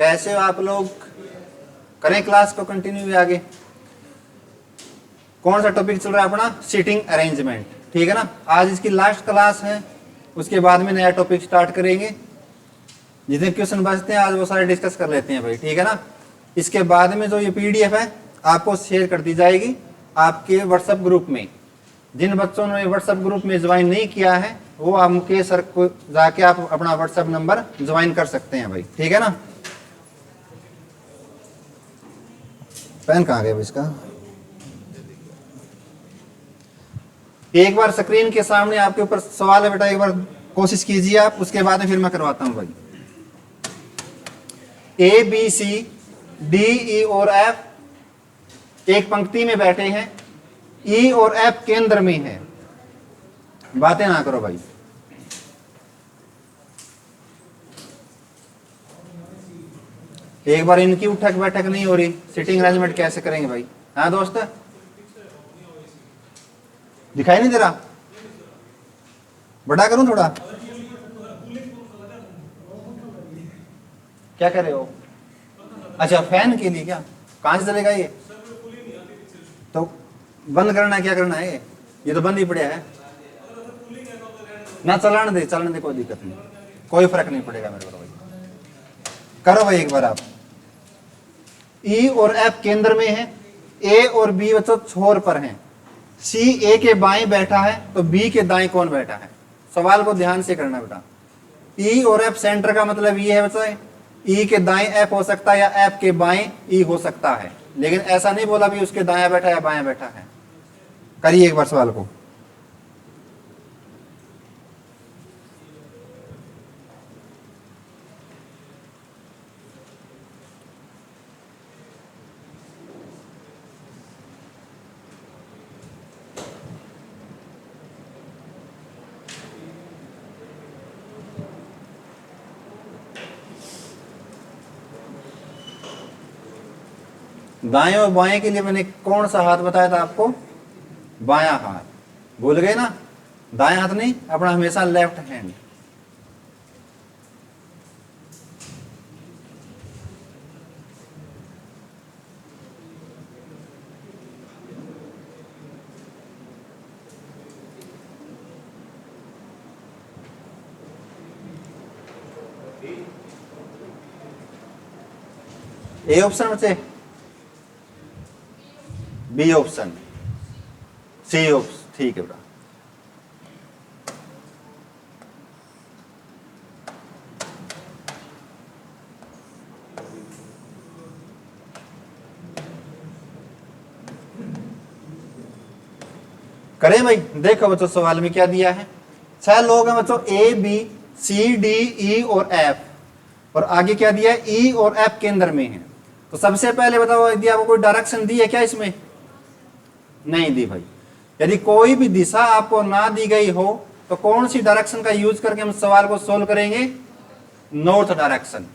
कैसे हो आप लोग? करें क्लास को कंटिन्यू आगे। कौन सा टॉपिक चल रहा है अपना? Seating arrangement. ठीक है ना। आज इसकी लास्ट क्लास है, उसके बाद में नया टॉपिक स्टार्ट करेंगे। जितने क्वेश्चन बचते हैं आज वो सारे डिस्कस कर लेते हैं भाई। ठीक है ना। इसके बाद में जो ये पीडीएफ है आपको शेयर कर दी जाएगी आपके व्हाट्सएप ग्रुप में। जिन बच्चों ने व्हाट्सएप ग्रुप में ज्वाइन नहीं किया है वो आप मुकेश सर को जाके आप अपना व्हाट्सएप नंबर ज्वाइन कर सकते हैं भाई। ठीक है ना। पेन कहाँ गया इसका? एक बार स्क्रीन के सामने आपके ऊपर सवाल है बेटा, एक बार कोशिश कीजिए आप, उसके बाद में फिर मैं करवाता हूं भाई। A B C D E और एफ एक पंक्ति में बैठे हैं, ई और एफ केंद्र में है। बातें ना करो भाई। एक बार इनकी उठक बैठक नहीं हो रही, सिटिंग अरेंजमेंट कैसे करेंगे भाई? हाँ दोस्त, दिखाई नहीं दे रहा? बड़ा करूं थोड़ा? क्या कर रहे हो? अच्छा फैन के लिए क्या? कहां से चलेगा ये? तो बंद करना है, क्या करना है? ये तो बंद ही पड़ा है ना। चलाने दे, कोई दिक्कत नहीं, कोई फर्क नहीं पड़ेगा मेरे को भाई। करो भाई एक बार आप। ई और एफ केंद्र में है, ए और बी बच्चों छोर पर हैं। सी ए के बाएं बैठा है तो बी के दाएं कौन बैठा है? सवाल को ध्यान से करना बेटा। ई और एफ सेंटर का मतलब ये है बच्चा, ई के दाएं एफ हो सकता है या एफ के बाएं ई हो सकता है, लेकिन ऐसा नहीं बोला भी उसके दाएं बैठा या बाएं बैठा है। करिए एक बार सवाल को। दाएं और बाएं के लिए मैंने कौन सा हाथ बताया था आपको? बायां हाथ। भूल गए ना? दाएं हाथ नहीं, अपना हमेशा लेफ्ट हैंड। ए ऑप्शन बचे, बी ऑप्शन, सी ऑप्शन। ठीक है बेटा। करें भाई। देखो बच्चों सवाल में क्या दिया है। 6 लोग हैं बच्चों, A B C D E और एफ, और आगे क्या दिया है? ई और एफ केंद्र में है। तो सबसे पहले बताओ यदि आपको कोई डायरेक्शन दी है क्या? इसमें नहीं दी भाई। यदि कोई भी दिशा आपको ना दी गई हो तो कौन सी डायरेक्शन का यूज करके हम सवाल को सोल्व करेंगे? North direction.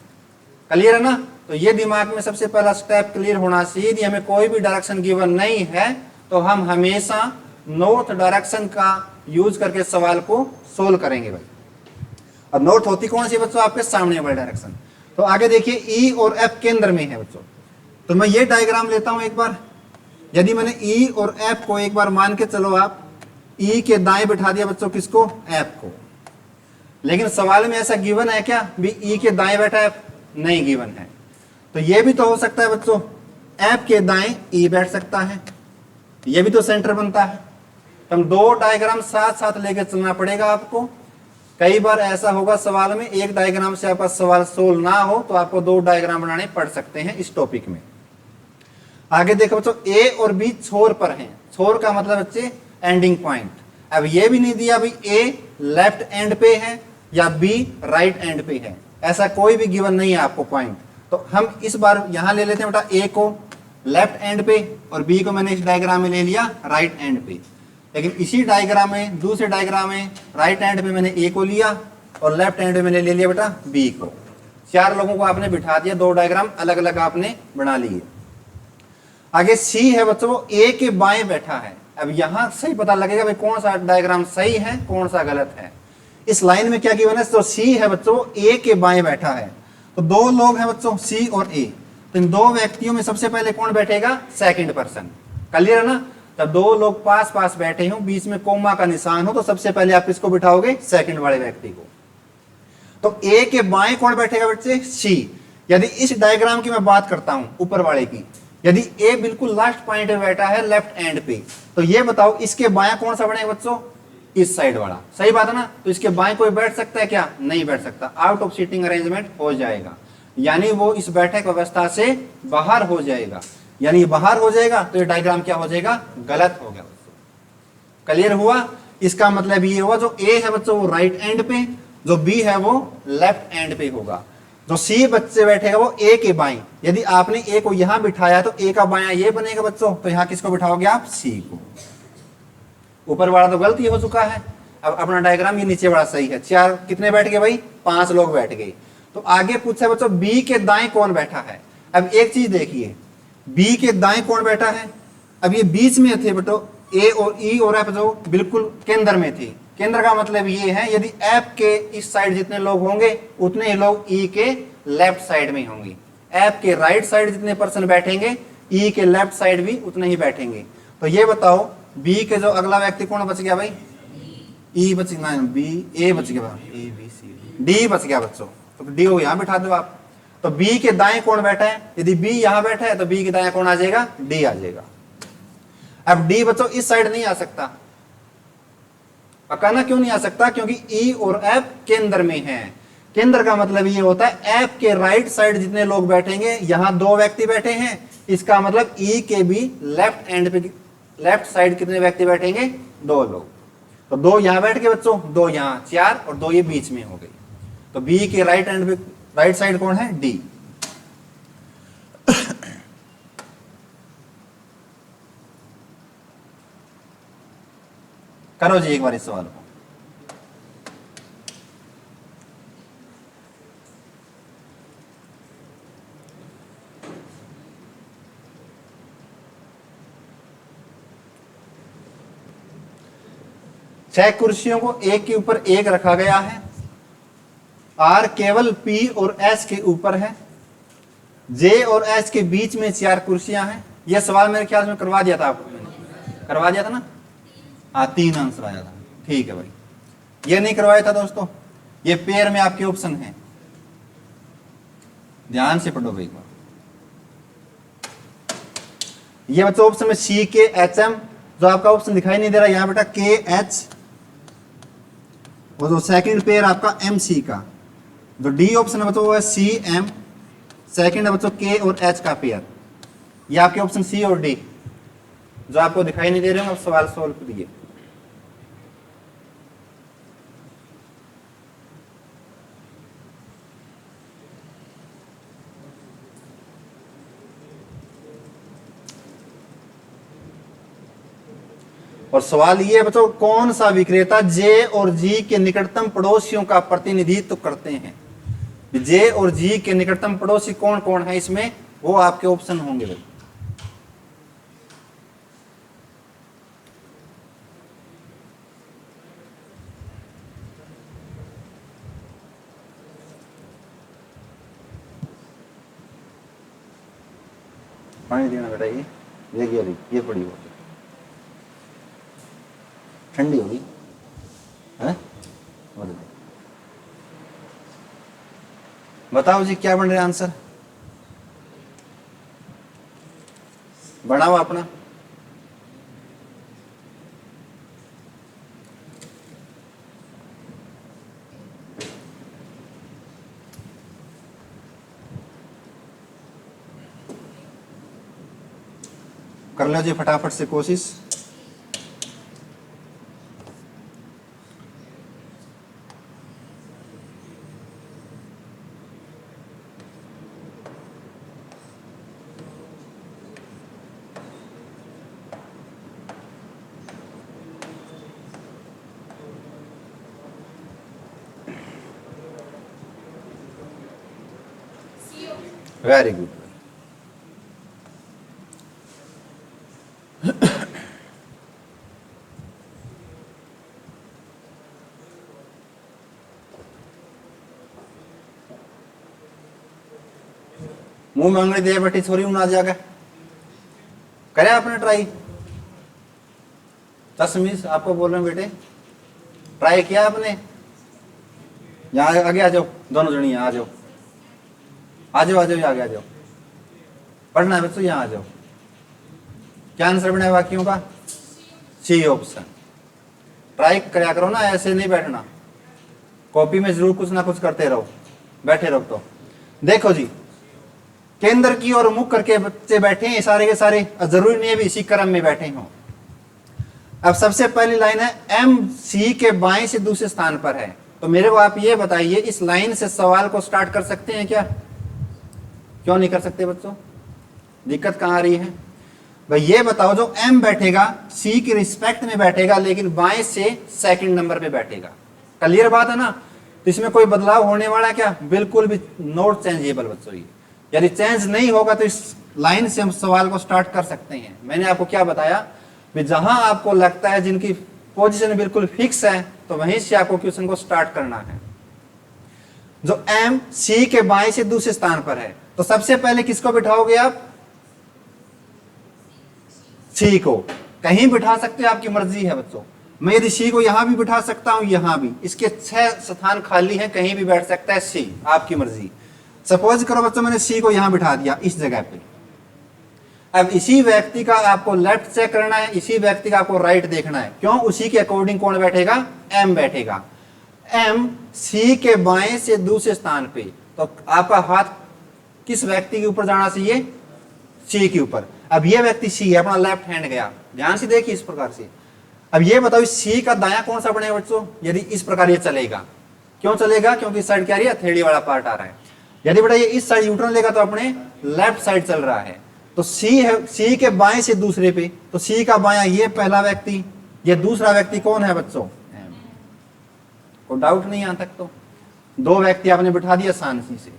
क्लियर है ना? तो ये दिमाग में सबसे पहला स्टेप क्लियर होना चाहिए। यदि हमें कोई भी डायरेक्शन गिवन नहीं है तो हम हमेशा नॉर्थ डायरेक्शन का यूज करके सवाल को सोल्व करेंगे भाई। और नॉर्थ होती कौन सी बच्चों? आपके सामने वाली डायरेक्शन। तो आगे देखिए ई और एफ केंद्र में है बच्चों। तो मैं ये डायग्राम लेता हूं एक बार। यदि मैंने ई और एफ को एक बार मान के चलो, आप ई के दाएं बिठा दिया बच्चों, किसको? एफ को। लेकिन सवाल में ऐसा गिवन है क्या भी ई के दाएं बैठा एफ? नहीं गिवन है। तो ये भी तो हो सकता है बच्चों, एफ के दाएं ई बैठ सकता है, ये भी तो सेंटर बनता है। तो हम दो डायग्राम साथ साथ लेकर चलना पड़ेगा आपको। कई बार ऐसा होगा सवाल में, एक डायग्राम से आपका सवाल सोल्व ना हो तो आपको 2 डायग्राम बनाने पड़ सकते हैं इस टॉपिक में। आगे देखो बच्चों, ए और बी छोर पर हैं। छोर का मतलब बच्चे एंडिंग पॉइंट। अब ये भी नहीं दिया भाई ए लेफ्ट एंड पे है या बी राइट एंड पे है, ऐसा कोई भी गिवन नहीं है आपको पॉइंट। तो हम इस बार यहां ले लेते हैं बेटा ए को लेफ्ट एंड पे और बी को मैंने इस डायग्राम में ले लिया राइट एंड पे। लेकिन इसी डायग्राम में, दूसरे डायग्राम में राइट एंड पे मैंने ए को लिया और लेफ्ट एंड पे मैंने ले लिया बेटा बी को। 4 लोगों को आपने बिठा दिया, 2 डायग्राम अलग अलग आपने बना लिए। आगे सी है बच्चों, ए के बाएं बैठा है। अब यहां सही पता लगेगा भाई कौन सा डायग्राम सही है कौन सा गलत है। इस लाइन में क्या गिवन है? तो सी है बच्चों, ए के बाएं बैठा है। तो दो लोग हैं बच्चों सी और ए, तो इन दो व्यक्तियों में सबसे पहले कौन बैठेगा? Second person. क्लियर है ना? जब दो लोग पास पास बैठे हो, बीच में कोमा का निशान हो, तो सबसे पहले आप किसको बिठाओगे? सेकंड वाले व्यक्ति को। तो ए के बाएं कौन बैठेगा बच्चे? सी। यदि इस डायग्राम की मैं बात करता हूं ऊपर वाले की, यदि ए बिल्कुल लास्ट पॉइंट पे बैठा है लेफ्ट एंड पे, तो ये बताओ इसके बाएं कौन सा बनेगा बच्चों? इस साइड वाला। सही बात है ना? तो इसके बाएं कोई बैठ सकता है क्या? नहीं बैठ सकता, आउट ऑफ सीटिंग अरेंजमेंट हो जाएगा, यानी वो इस बैठक व्यवस्था से बाहर हो जाएगा। यानी बाहर हो जाएगा तो ये डायग्राम क्या हो जाएगा? गलत हो गया। क्लियर हुआ? इसका मतलब ये हुआ जो ए है बच्चों वो राइट एंड पे, जो बी है वो लेफ्ट एंड पे होगा। जो सी बच्चे बैठेगा वो ए के बाएं। यदि आपने ए को यहां बिठाया तो ए का बायां ये बनेगा बच्चों, तो यहां किसको बिठाओगे आप? सी को। ऊपर वाला तो गलती हो चुका है, अब अपना डायग्राम ये नीचे वाला सही है। चार कितने बैठ गए भाई? 5 लोग बैठ गए। तो आगे पूछा बच्चों बी के दाएं कौन बैठा है? अब एक चीज देखिए, बी के दाएं कौन बैठा है? अब ये बीच में थे बेटो, ए और ई और एफ जो बिल्कुल केंद्र में थे। केंद्र का मतलब ये है यदि एफ के इस साइड जितने लोग होंगे उतने ही लोग ई के लेफ्ट साइड में होंगे। एफ के राइट साइड जितने पर्सन बैठेंगे ई के लेफ्ट साइड भी उतने ही बैठेंगे। तो ये बताओ बी के जो अगला व्यक्ति कौन बच गया भाई? ई बच गया, बी ए बच गया, ए बी सी डी बच गया बच्चों। तो डी को यहां बिठा दो आप। तो बी के दाएं कौन बैठा है? यदि बी यहां बैठा है तो बी के दाएं कौन आ जाएगा? डी आ जाएगा। अब डी बच्चों इस साइड नहीं आ सकता। पक्का ना? क्यों नहीं आ सकता? क्योंकि ई और एफ केंद्र में है। केंद्र का मतलब ये होता है एफ के राइट साइड जितने लोग बैठेंगे, यहां 2 व्यक्ति बैठे हैं, इसका मतलब ई के भी लेफ्ट एंड पे लेफ्ट साइड कितने व्यक्ति बैठेंगे? 2 लोग। तो 2 यहां बैठ के बच्चों, 2 यहां, 4 और 2 ये बीच में हो गई। तो बी के राइट एंड पे राइट साइड कौन है? डी। करो जी एक बार इस सवाल को। छह कुर्सियों को एक के ऊपर एक रखा गया है। आर केवल पी और एस के ऊपर है। जे और एस के बीच में 4 कुर्सियां हैं। यह सवाल मेरे ख्याल में करवा दिया था आपको, मैंने करवा दिया था ना? हाँ, 3 आंसर आया था। ठीक है भाई, ये नहीं करवाया था दोस्तों। ये पेयर में आपके ऑप्शन है, ध्यान से पढ़ो भाई एक बार। ये बच्चों ऑप्शन में सी के एच एम, जो आपका ऑप्शन दिखाई नहीं दे रहा यहां बेटा, के एच, और जो सेकंड पेयर आपका एम सी का। जो डी ऑप्शन है बच्चों वो है सी एम, सेकंड है बच्चों के और एच का पेयर। ये आपके ऑप्शन सी और डी जो आपको दिखाई नहीं दे रहे हैं, सवाल सॉल्व करिए। और सवाल ये है बच्चों, कौन सा विक्रेता जे और जी के निकटतम पड़ोसियों का प्रतिनिधित्व करते हैं? जे और जी के निकटतम पड़ोसी कौन कौन है इसमें, वो आपके ऑप्शन होंगे भाई। पानी देना बेटा, ये बड़ी हो गई, ठंडी होगी है। बताओ जी क्या बन रहा है आंसर? बढ़ाओ अपना। कर लो जी फटाफट से कोशिश। Very good. मुंह में उंगली दे बैठी छोरी ना जाएगा। करे आपने ट्राई? तस्मीस आपको बोल रहे हैं बेटे, ट्राई किया आपने? यहाँ आगे आ जाओ, दोनों जनी आ जाओ, आ जाओ, आ जाओ, आगे आ जाओ, पढ़ना है बच्चों, यहाँ आ जाओ। क्या आंसर बना वाक्यों का? C option. ट्राई कराया करो ना, ऐसे नहीं बैठना, कॉपी में जरूर कुछ ना कुछ करते रहो, बैठे रहो। तो देखो जी, केंद्र की ओर मुख करके बच्चे बैठे हैं सारे के सारे, जरूरी नहीं है भी इसी क्रम में बैठे हों। अब सबसे पहली लाइन है एम सी के बाएं से दूसरे स्थान पर है। तो मेरे को आप ये बताइए, इस लाइन से सवाल को स्टार्ट कर सकते हैं क्या? क्यों नहीं कर सकते बच्चों? दिक्कत कहां आ रही है भाई? ये बताओ, जो एम बैठेगा सी की रिस्पेक्ट में बैठेगा, लेकिन बाएं से सेकंड नंबर पे बैठेगा। क्लियर बात है ना? तो इसमें कोई बदलाव होने वाला है क्या? बिल्कुल भी नॉट चेंजेबल बच्चों। ये यदि चेंज नहीं होगा तो इस लाइन से हम सवाल को स्टार्ट कर सकते हैं। मैंने आपको क्या बताया कि जहां आपको लगता है जिनकी पोजीशन बिल्कुल फिक्स है, तो वहीं से आपको क्वेश्चन को स्टार्ट करना है। जो एम सी के बाएं से दूसरे स्थान पर है, तो सबसे पहले किसको बिठाओगे आप? सी को। कहीं बिठा सकते हो, आपकी मर्जी है बच्चों। मैं यदि सी को यहां भी बिठा सकता हूं, यहां भी, इसके 6 स्थान खाली हैं, कहीं भी बैठ सकता है सी, आपकी मर्जी। सपोज करो बच्चों मैंने सी को यहां बिठा दिया इस जगह पे। अब इसी व्यक्ति का आपको लेफ्ट चेक करना है, इसी व्यक्ति का आपको राइट देखना है। क्यों? उसी के अकॉर्डिंग कौन बैठेगा? एम बैठेगा। एम सी के बाएं से दूसरे स्थान पे, तो आपका हाथ किस व्यक्ति के ऊपर जाना चाहिए? सी के ऊपर। अब ये व्यक्ति सी है, अपना लेफ्ट हैंड गया, ध्यान से देखिए इस प्रकार से। अब ये बताओ सी का दायां कौन सा बनेगा बच्चों? यदि इस प्रकार ये चलेगा, क्यों चलेगा? क्योंकि इस साइड क्या आ रही है? हथेली वाला पार्ट आ रहा है। यदि बेटा ये इस साइड यूटर्न लेगा तो अपने लेफ्ट साइड चल रहा है। तो सी है, सी के बाएं से दूसरे पे, तो सी का बायां ये पहला व्यक्ति, ये दूसरा व्यक्ति कौन है बच्चों? एम। कोई डाउट नहीं यहां तक? तो 2 व्यक्ति आपने बिठा दिया आसानी से।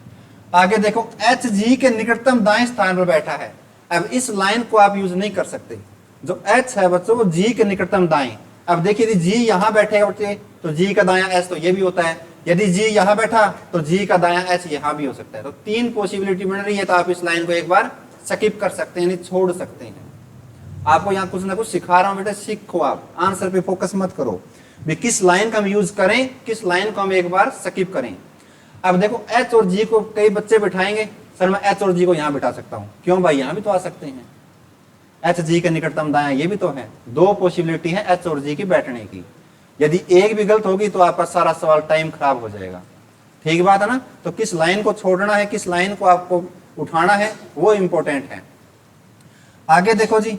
आगे देखो, एच जी के निकटतम दाएं स्थान पर बैठा है। अब इस लाइन को आप यूज नहीं कर सकते। जो एच है बच्चों वो जी के निकटतम दाएं। अब देखिए जी यहां बैठेगा बच्चे, तो जी का दायां एच तो ये भी होता है। यदि जी यहां बैठा तो जी का दायां एच यहां भी हो सकता है। तो 3 पॉसिबिलिटी बन रही है, तो आप इस लाइन को एक बार स्किप कर सकते हैं, छोड़ सकते हैं। आपको यहाँ कुछ ना कुछ सिखा रहा हूं बेटा, सीखो आप, आंसर पे फोकस मत करो भी किस लाइन का हम यूज करें, किस लाइन को हम एक बार स्किप करें। अब देखो एच और जी को कई बच्चे बिठाएंगे, सर मैं एच और जी को यहां बिठा सकता हूं। क्यों भाई? यहां भी तो आ सकते हैं, एच जी के निकटतम दायां ये भी तो है। 2 पॉसिबिलिटी है एच और जी की बैठने की। यदि एक भी गलत होगी तो आपका सारा सवाल टाइम खराब हो जाएगा। ठीक बात है ना? तो किस लाइन को छोड़ना है, किस लाइन को आपको उठाना है, वो इंपॉर्टेंट है। आगे देखो जी,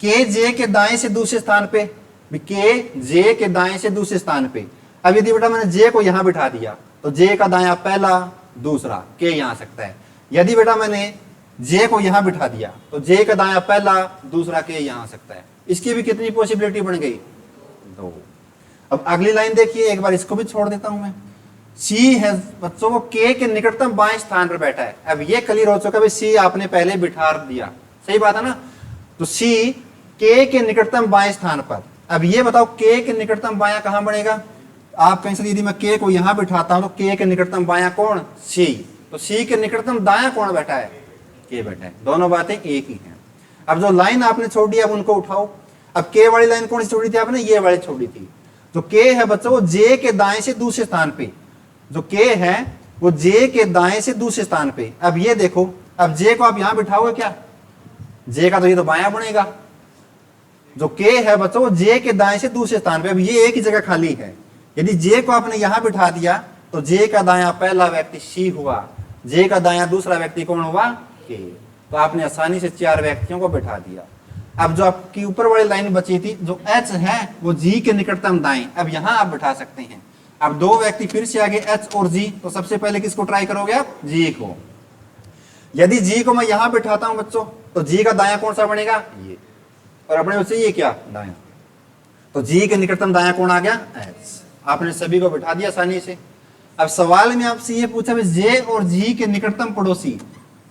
के जे के दाएं से दूसरे स्थान पे, के जे के दाएं से दूसरे स्थान पे। अब यदि बेटा मैंने जे को यहां बिठा दिया, तो जे का दायां पहला, दूसरा, के यहां आ सकता है। यदि बेटा मैंने जे को यहां बिठा दिया, तो जे का दायां पहला, दूसरा, के यहां आ सकता है। इसकी भी कितनी पॉसिबिलिटी बन गई? 2। अब अगली लाइन देखिए, एक बार इसको भी छोड़ देता हूं मैं। सी है बच्चों, वो के के निकटतम बाएं स्थान पर बैठा है। अब ये क्लियर हो चुका है, सी आपने पहले बिठा दिया, सही बात है ना? तो सी के निकटतम बाएं स्थान पर। अब ये बताओ के निकटतम बायां कहां बनेगा? आप कहीं से यदि मैं के को यहां बिठाता हूं, तो के निकटतम बायां कौन? सी। तो सी के निकटतम दायां कौन बैठा है? के बैठा है। दोनों बातें एक ही हैं। अब जो लाइन आपने छोड़ दी, अब उनको उठाओ। अब के वाली लाइन कौन सी छोड़ी थी आपने? ये वाली छोड़ी थी। जो के है बच्चों, वो जे के दाएं से दूसरे स्थान पे, जो के है वो जे के दाएं से दूसरे स्थान पे। अब ये देखो, अब जे को आप यहां बिठाओगे क्या? जे का तो ये तो बायां बनेगा। जो के है बच्चों, वो जे के दाएं से दूसरे स्थान पे। अब ये एक ही जगह खाली है। यदि जे को आपने यहां बिठा दिया, तो जे का दायां पहला व्यक्ति सी हुआ, जे का दायां दूसरा व्यक्ति कौन हुआ? के। तो आपने आसानी से 4 व्यक्तियों को बिठा दिया। अब जो आपकी ऊपर वाली लाइन बची थी, जो एच है वो जी के निकटतम दाएं, अब यहां आप बिठा सकते हैं। अब 2 व्यक्ति फिर से आगे, एच और जी, तो सबसे पहले किसको ट्राई करोगे आप? जी को। यदि जी को मैं यहां बिठाता हूं बच्चों, तो जी का दायां कौन सा बनेगा? ये। और अपने बच्चे ये क्या? दायां। तो जी के निकटतम दायां कौन आ गया? एच। आपने सभी को बिठा दिया आसानी से। अब सवाल में आपसे ये पूछा, जे और जी के निकटतम पड़ोसी।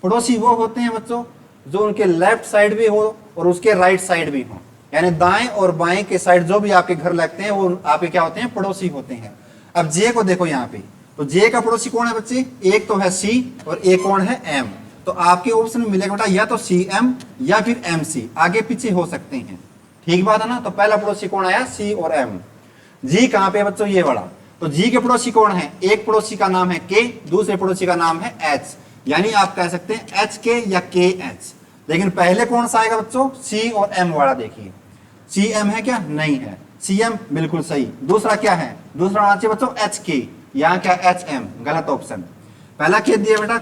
पड़ोसी वो होते हैं बच्चों जो उनके लेफ्ट साइड भी हो और उसके राइट साइड भी हो, यानी दाएं और बाएं के साइड जो भी आपके घर लगते हैं वो आपके क्या होते हैं? पड़ोसी होते हैं। अब जे को देखो यहाँ पे, तो जे का पड़ोसी कौन है बच्चे? एक तो है सी और एक कौन है? एम। तो तो आपके ऑप्शन में मिलेगा बेटा या तो CM या फिर MC, आगे पीछे हो सकते हैं। ठीक बात है ना। तो पहला पड़ोसी कौन आया, C और M। G कहां पे बच्चों, ये वाला। तो G के पड़ोसी कौन है, एक पड़ोसी का नाम है K, दूसरे पड़ोसी का नाम है H, यानी आप कह सकते हैं HK या KH। लेकिन पहले कौन सा आएगा बच्चों, C और M वाला। देखिए CM है क्या, नहीं है, CM बिल्कुल सही। दूसरा क्या है, दूसरा आना चाहिए बच्चों HK, यहाँ क्या HM, गलत ऑप्शन। पहला क्या दिया बेटा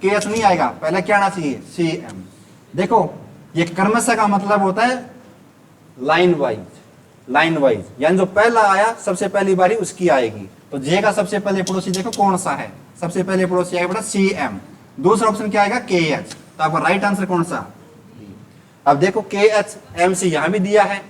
KH नहीं आएगा, पहला क्या आना चाहिए CM। देखो ये क्रमशः का मतलब होता है लाइन वाइज, यानी जो पहला आया सबसे पहली बारी उसकी आएगी। तो J का सबसे पहले पड़ोसी देखो कौन सा है, सबसे पहले पड़ोसी आएगा बेटा CM, दूसरा ऑप्शन क्या आएगा KH। तो आपका राइट आंसर कौन सा। अब देखो KH MC यहां भी दिया है,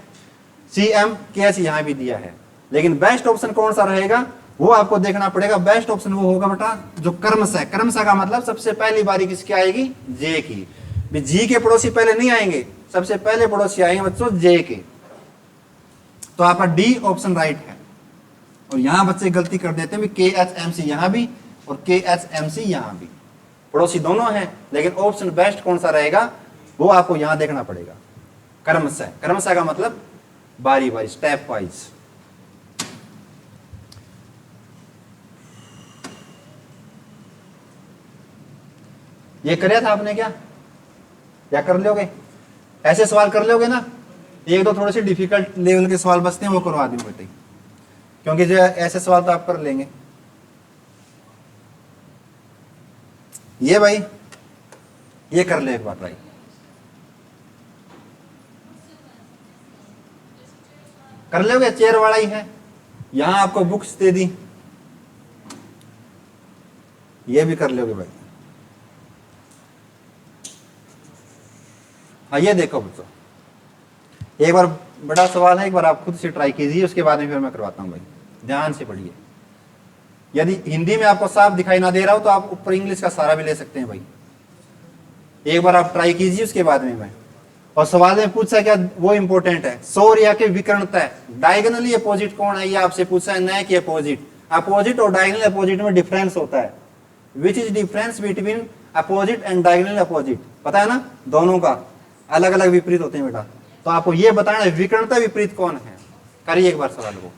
CM KH यहां भी दिया है, लेकिन बेस्ट ऑप्शन कौन सा रहेगा वो आपको देखना पड़ेगा। बेस्ट ऑप्शन वो होगा बेटा जो क्रमशः का मतलब सबसे पहली बारी किसकी आएगी, J की। G के पड़ोसी पहले नहीं आएंगे, सबसे पहले पड़ोसी आएंगे बच्चों J के। तो आपका D ऑप्शन राइट है। और यहां बच्चे गलती कर देते हैं KH MC यहां भी और KH MC यहां भी, पड़ोसी दोनों हैं, लेकिन ऑप्शन बेस्ट कौन सा रहेगा वो आपको यहां देखना पड़ेगा। क्रमशः का मतलब बारी बारी, स्टेप वाइज। ये कराया था आपने क्या कर लोगे, ऐसे सवाल कर लोगे ना। एक दो थोड़े से डिफिकल्ट लेवल के सवाल बचते हैं वो करवा दूं बेटे, क्योंकि जो ऐसे सवाल तो आप कर लेंगे। ये भाई ये कर ले एक बार भाई, कर लोगे, चेयर वाला ही है। यहां आपको बुक्स दे दी, ये भी कर लोगे भाई। हाँ ये देखो बच्चों, एक बार बड़ा सवाल है, एक बार आप खुद से ट्राई कीजिए, उसके बाद में फिर मैं करवाता हूँ भाई। ध्यान से पढ़िए, यदि हिंदी में आपको साफ दिखाई ना दे रहा हो तो आप ऊपर इंग्लिश का सहारा भी ले सकते हैं भाई। एक बार आप ट्राई कीजिए, उसके बाद में मैं। और सवाल में पूछा क्या, वो इंपॉर्टेंट है, सौर्य के विकर्णता डायगोनली अपोजिट कौन है, ये आपसे पूछा है, न कि अपोजिट। अपोजिट और डायगोनल अपोजिट में डिफरेंस होता है। Which is difference between opposite and diagonal opposite, पता है ना, दोनों का अलग अलग विपरीत होते हैं बेटा। तो आपको ये बताना है विकर्णता विपरीत कौन है। करिए एक बार सवाल को।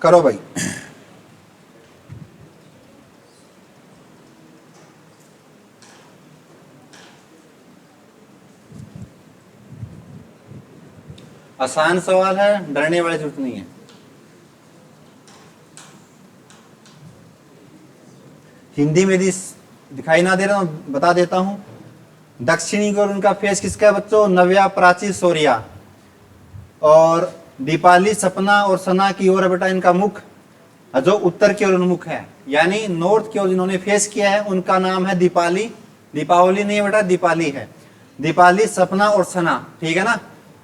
करो भाई। आसान सवाल है, डरने वाली जरूरत नहीं है। हिंदी में यदि दिखाई ना दे रहा हूं बता देता हूं। दक्षिणी को उनका फेस किसका है बच्चों, नव्या, प्राची, सौर्या। और दीपाली, सपना और सना की ओर बेटा इनका मुख जो उत्तर की ओर उन्मुख है, यानी नॉर्थ की ओर जिन्होंने फेस किया है उनका नाम है दीपाली। दीपावली नहीं है बेटा, दीपाली है। दीपाली, सपना और सना, ठीक है ना।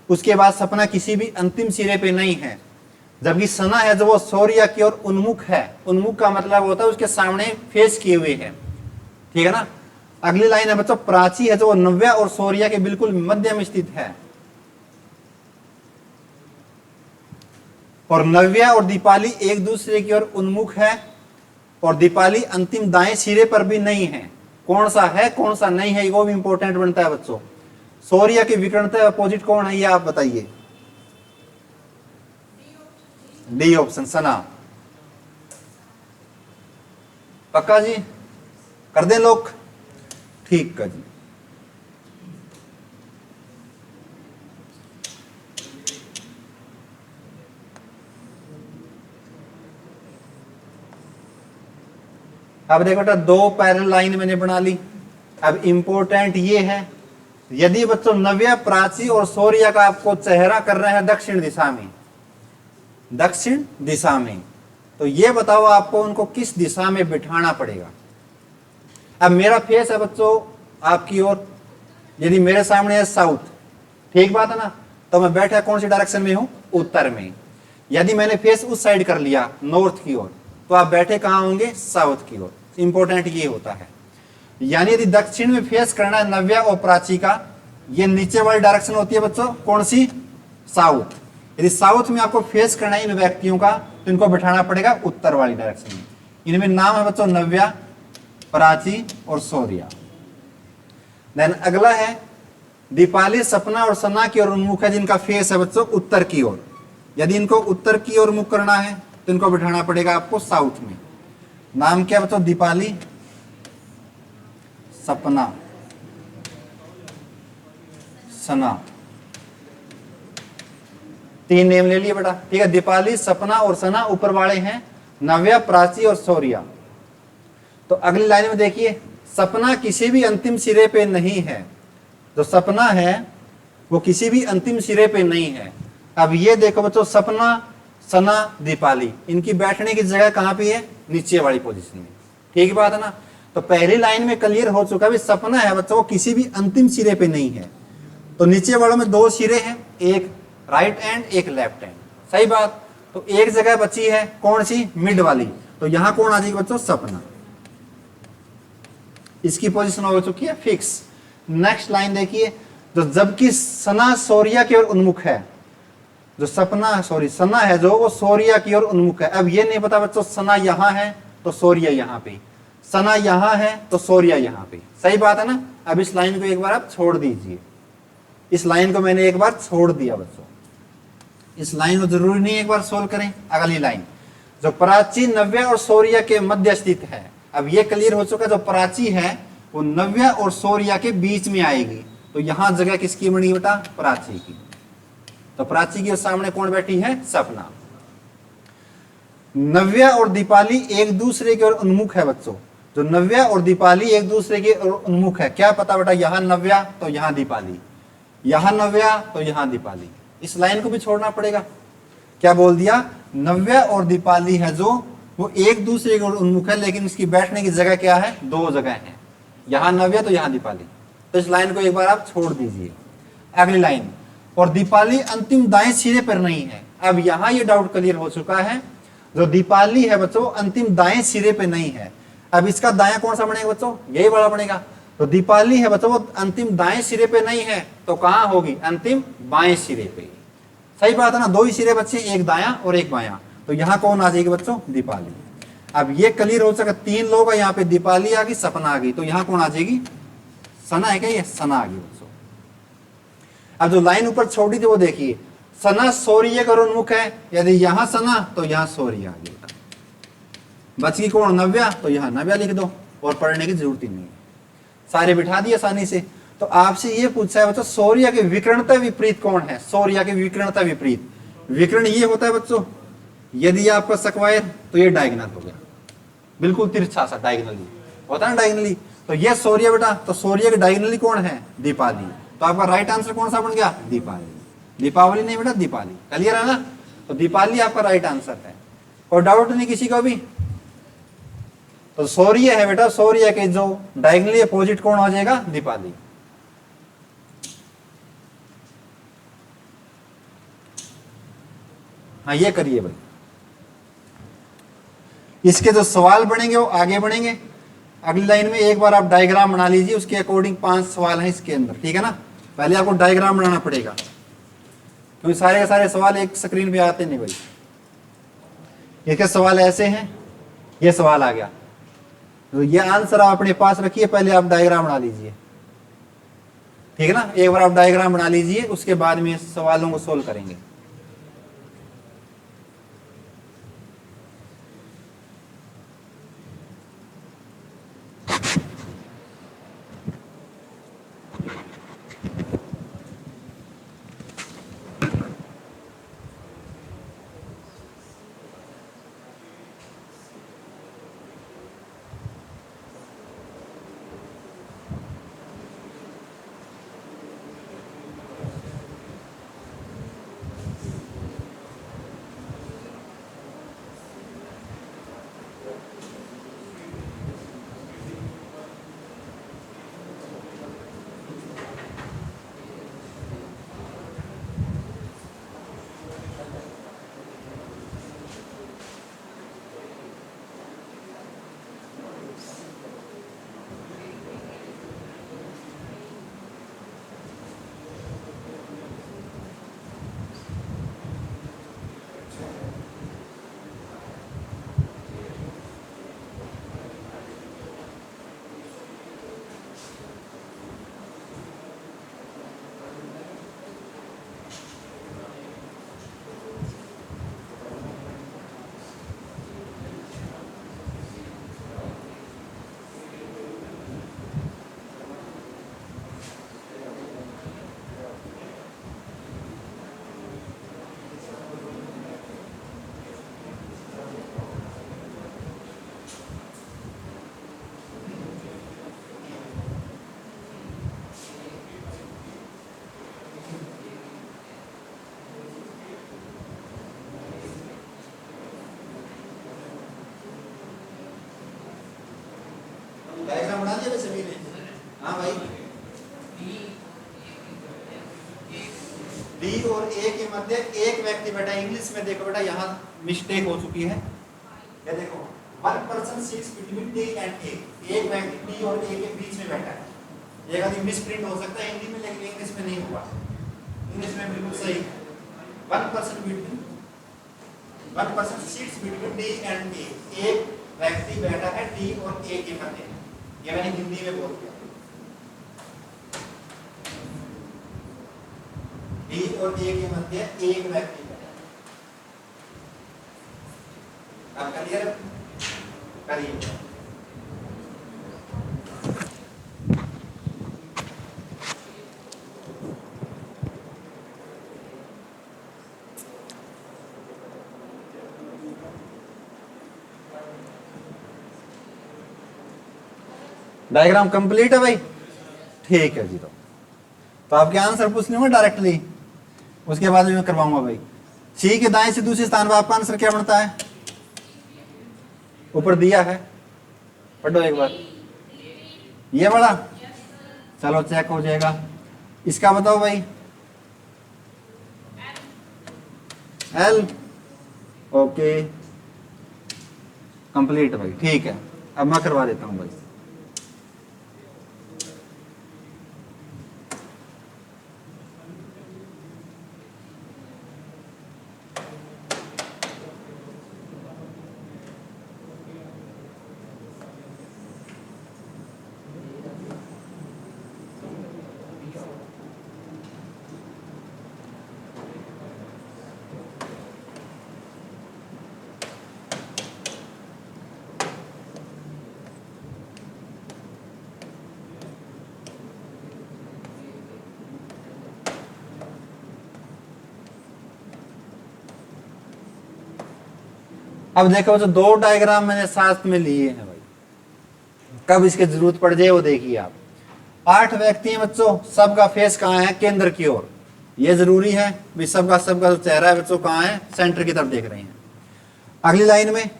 उसके बाद सपना किसी भी अंतिम सिरे पे नहीं है, जबकि सना है जो वो सौर्य की ओर उन्मुख है। उन्मुख का मतलब होता है उसके सामने फेस किए हुए है, ठीक है ना। अगली लाइन है बच्चों प्राची है जो नव्या और सौर्य के बिल्कुल मध्य में स्थित है। और नव्या और दीपाली एक दूसरे की ओर उन्मुख है, और दीपाली अंतिम दाएं सिरे पर भी नहीं है। कौन सा है कौन सा नहीं है वो भी इंपॉर्टेंट बनता है बच्चों। सौर्य की विकर्णता अपोजिट कौन है ये आप बताइए। डी ऑप्शन, सना। पक्का जी, कर दें लोग, ठीक का जी। अब देखो बेटा दो पैरेलल लाइन मैंने बना ली। अब इंपॉर्टेंट ये है, यदि बच्चों नव्या, प्राची और सौर्य का आपको चेहरा कर रहे हैं दक्षिण दिशा में, दक्षिण दिशा में, तो ये बताओ आपको उनको किस दिशा में बिठाना पड़ेगा। अब मेरा फेस है बच्चों आपकी ओर। यदि मेरे सामने है साउथ, ठीक बात है ना, तो मैं बैठा कौन सी डायरेक्शन में हूं, उत्तर में। यदि मैंने फेस उस साइड कर लिया नॉर्थ की ओर, तो आप बैठे कहां होंगे, साउथ की ओर। इंपॉर्टेंट ये होता है। यानी यदि दक्षिण में फेस करना है नव्या और प्राची का, ये नीचे वाली डायरेक्शन होती है बच्चों, कौन सी, साउथ। यदि साउथ में आपको फेस करना है इन व्यक्तियों का, तो इनको बैठाना पड़ेगा उत्तर वाली डायरेक्शन में। इनमें नाम है बच्चों नव्या, प्राची और शौर्या। देन अगला है दीपाली, सपना और सना की ओर उन्मुख है, जिनका फेस है बच्चों उत्तर की ओर। यदि इनको उत्तर की ओर मुख करना है, तो इनको बिठाना पड़ेगा आपको साउथ में। नाम क्या बच्चों, दीपाली, सपना, सना, तीन नेम ले लिए बेटा, ठीक है। दीपाली, सपना और सना ऊपर वाले हैं, नव्या, प्राची और शौर्या। तो अगली लाइन में देखिए, सपना किसी भी अंतिम सिरे पे नहीं है। जो सपना है वो किसी भी अंतिम सिरे पे नहीं है। अब ये देखो बच्चों, सपना, सना, दीपाली, इनकी बैठने की जगह कहां पे है, नीचे वाली पोजीशन में, ठीक बात है ना। तो पहली लाइन में क्लियर हो चुका है, सपना है बच्चों वो किसी भी अंतिम सिरे पे नहीं है। तो नीचे वालों में दो सिरे हैं, एक राइट एंड एक लेफ्ट एंड, सही बात। तो एक जगह बची है कौन सी, मिड वाली, तो यहां कौन आ जाएगी बच्चों, सपना। इसकी पोजीशन हो चुकी है फिक्स। नेक्स्ट लाइन देखिए, तो जबकि सना शौर्या की ओर उन्मुख है, जो सपना सॉरी सना है जो वो शौर्या की ओर उन्मुख है। अब ये नहीं पता बच्चों, सना यहां है तो शौर्या यहां पे, सना यहां है तो शौर्या यहां पे, सही बात है ना। अब इस लाइन को एक बार आप छोड़ दीजिए, इस लाइन को मैंने एक बार छोड़ दिया बच्चों, इस लाइन को जरूरी नहीं एक बार सोल्व करें। अगली लाइन, जो प्राची, नव्या और शौर्या के मध्य स्थित है। अब ये क्लियर हो चुका, जो प्राची है वो नव्या और शौर्या के बीच में आएगी। तो यहां जगह किसकी बनी बेटा, प्राची की। तो प्राची के सामने कौन बैठी है, सपना। नव्या और दीपाली एक दूसरे की ओर उन्मुख है बच्चों। जो नव्या और दीपाली एक दूसरे के ओर उन्मुख है, क्या पता बेटा, यहां नव्या तो यहां दीपाली, यहां नव्या तो यहां दीपाली। इस लाइन को भी छोड़ना पड़ेगा। क्या बोल दिया, नव्या और दीपाली है जो वो एक दूसरे के ओर उन्मुख है, लेकिन इसकी बैठने की जगह क्या है, दो जगह है, यहां नव्या तो यहां दीपाली। तो इस लाइन को एक बार आप छोड़ दीजिए। अगली लाइन, और दीपाली अंतिम दाएं सिरे पर नहीं है। अब यहां ये डाउट क्लियर हो चुका है, जो दीपाली है बच्चों अंतिम दाएं सिरे पे नहीं है। अब इसका दाया कौन सा बनेगा बच्चों, यही वाला बनेगा। तो दीपाली है बच्चों वो अंतिम दाएं सिरे पे नहीं है, तो कहां होगी, अंतिम बाएं सिरे पे, सही बात है ना। दो ही सिरे बच्चे, एक दाया और एक बाया, तो यहां कौन आ जाएगी बच्चों, दीपाली। अब ये क्लियर हो सका, तीन लोग यहाँ पे, दीपाली आ गई, सपना आ गई, तो यहां कौन आ जाएगी, सना है क्या, ये सना आ गई बच्चों। अब जो लाइन ऊपर छोड़ी थी वो देखिए, सना शौर्य का उन्मुख है, यदि यहां सना तो यहां शौर्य आ गई। बच गई कौन, नव्या, तो यहां नव्या लिख दो, और पढ़ने की जरूरत ही नहीं है, सारे बिठा दिए आसानी से। तो आपसे ये पूछा है बच्चों, शौर्य के विकर्णता विपरीत कौन है, शौर्य के विकर्णता विपरीत। विकर्ण ये होता है बच्चों, यदि आपका स्क्वायर तो ये डायगोनल हो गया, बिल्कुल तिरछा सा डायगोनली होता है ना, डायगोनली। तो ये शौर्य बेटा, तो शौर्य के डायगोनली कौन है, दीपाली। तो आपका राइट आंसर कौन सा बन गया, दीपाली। दीपावली नहीं बेटा, दीपाली, क्लियर है ना। तो दीपाली आपका राइट आंसर है, कोई डाउट नहीं किसी को भी। तो शौर्य है बेटा, शौर्य के जो डायगोनली अपोजिट कौन हो जाएगा, दीपाली। हाँ ये करिए भाई। इसके जो सवाल बनेंगे वो आगे बढ़ेंगे। अगली लाइन में एक बार आप डायग्राम बना लीजिए, उसके अकॉर्डिंग 5 सवाल हैं इसके अंदर, ठीक है ना। पहले आपको डायग्राम बनाना पड़ेगा, क्योंकि सारे के सारे सवाल एक स्क्रीन पे आते नहीं भाई। इसके सवाल ऐसे हैं, ये सवाल आ गया, तो ये आंसर आप अपने पास रखिए, पहले आप डायग्राम बना लीजिए, ठीक है ना। एक बार आप डायग्राम बना लीजिए, उसके बाद में सवालों को सोल्व करेंगे। डी और ए के मध्य एक व्यक्ति बैठा है। इंग्लिश में देखो बेटा, यहाँ मिस्टेक हो चुकी है। ये देखो, one person sits between D and A, एक व्यक्ति डी और ए के बीच में बैठा है। ये आदमी मिस प्रिंट हो सकता है हिंदी में, लेकिन इंग्लिश में नहीं हुआ। इंग्लिश में बिल्कुल सही है। One person sits between D and A, एक व्यक्ति बैठा है डी और ए के मध्य। ये मैंने हिंदी में बोल दिया, डी और ए के मध्य एक व्यक्ति बैठा है। आप क्लियर करिए। डायग्राम कंप्लीट है भाई? ठीक है जी। तो आपके आंसर पूछ लूंगा डायरेक्टली, उसके बाद मैं करवाऊंगा भाई। सी के दाएं से दूसरे स्थान पर आपका आंसर क्या बनता है? ऊपर दिया है, पढ़ो एक बार। ये बड़ा, चलो चेक हो जाएगा। इसका बताओ भाई। एल, ओके कंप्लीट भाई, ठीक है। अब मैं करवा देता हूं भाई। अब देखो जो दो डायग्राम मैंने साथ में लिए हैं भाई, कब इसकी जरूरत पड़ जाए वो देखिए आप। 8 व्यक्ति हैं बच्चों, सबका फेस कहाँ है? केंद्र की ओर। ये जरूरी है भी सबका जो चेहरा है बच्चों कहाँ है? सेंटर की तरफ देख रहे हैं। अगली लाइन में